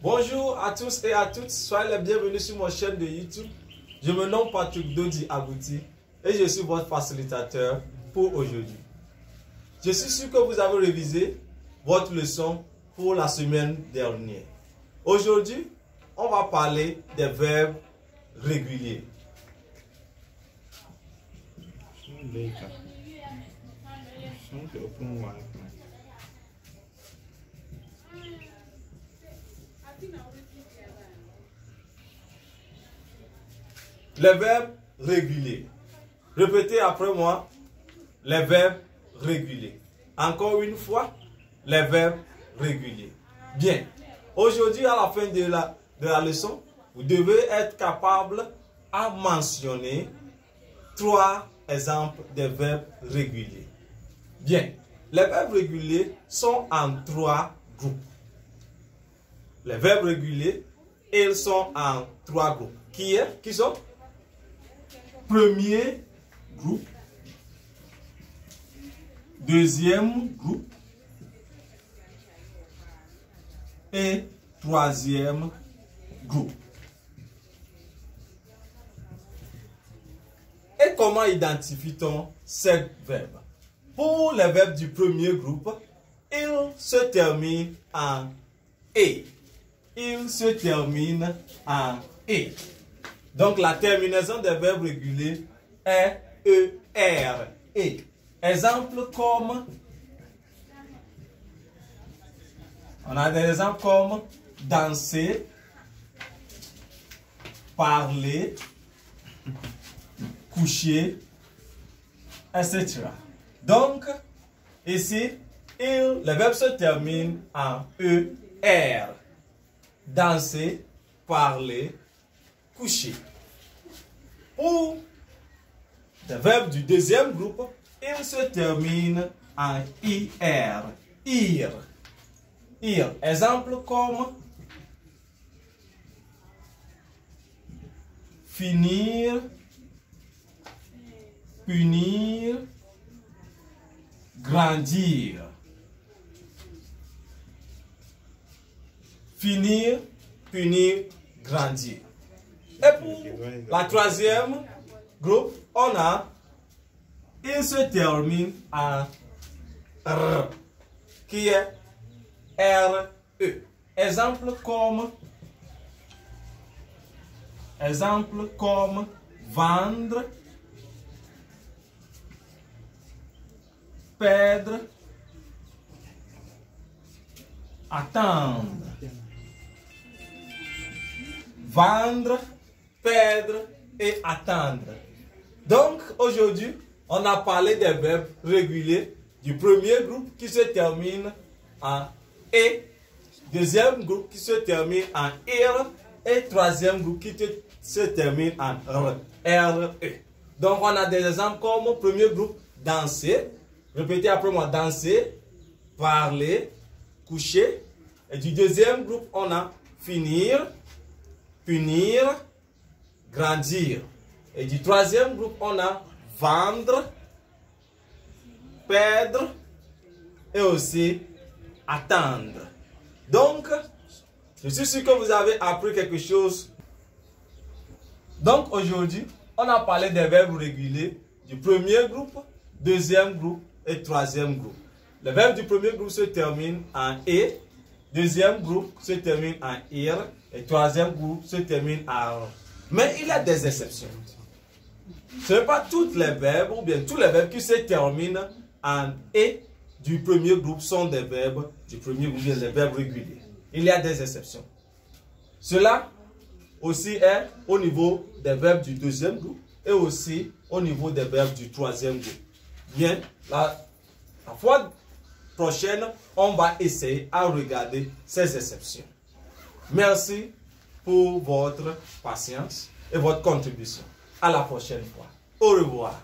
Bonjour à tous et à toutes, soyez les bienvenus sur ma chaîne de YouTube. Je me nomme Patrick Dodi Agouti et je suis votre facilitateur pour aujourd'hui. Je suis sûr que vous avez révisé votre leçon pour la semaine dernière. Aujourd'hui, on va parler des verbes réguliers. Les verbes réguliers. Répétez après moi. Les verbes réguliers. Encore une fois, les verbes réguliers. Bien. Aujourd'hui, à la fin de la leçon, vous devez être capable à mentionner 3 exemples de verbes réguliers. Bien. Les verbes réguliers sont en 3 groupes. Les verbes réguliers, ils sont en 3 groupes. Qui sont? Premier groupe, deuxième groupe et troisième groupe. Et comment identifie-t-on ces verbes? Pour les verbes du premier groupe, ils se terminent en et. Ils se terminent en et. Donc, la terminaison des verbes réguliers est ER. Et. Exemple comme, on a des exemples comme danser, parler, coucher, etc. Donc, ici, les verbes se terminent en ER. Danser, parler, coucher. Pour les verbes du deuxième groupe, ils se terminent en IR. Ir. Ir. Exemple comme finir, punir, grandir. Finir, punir, grandir. Et pour la troisième groupe, on a, il se termine en R, qui est RE. Exemple comme vendre, perdre, attendre. Vendre, perdre et attendre. Donc, aujourd'hui, on a parlé des verbes réguliers du premier groupe qui se termine en E, deuxième groupe qui se termine en IR et troisième groupe qui se termine en RE. Donc, on a des exemples comme premier groupe, danser. Répétez après moi, danser, parler, coucher. Et du deuxième groupe, on a finir, punir, grandir. Et du troisième groupe, on a vendre, perdre et aussi attendre. Donc, je suis sûr que vous avez appris quelque chose. Donc, aujourd'hui, on a parlé des verbes réguliers du premier groupe, deuxième groupe et troisième groupe. Les verbes du premier groupe se terminent en E, deuxième groupe se termine en IR et troisième groupe se termine en R. Mais il y a des exceptions. Ce n'est pas tous les verbes ou bien tous les verbes qui se terminent en E du premier groupe sont des verbes du premier groupe, des verbes réguliers. Il y a des exceptions. Cela aussi est au niveau des verbes du deuxième groupe et aussi au niveau des verbes du troisième groupe. Bien, la fois prochaine, on va essayer à regarder ces exceptions. Merci pour votre patience et votre contribution. À la prochaine fois. Au revoir.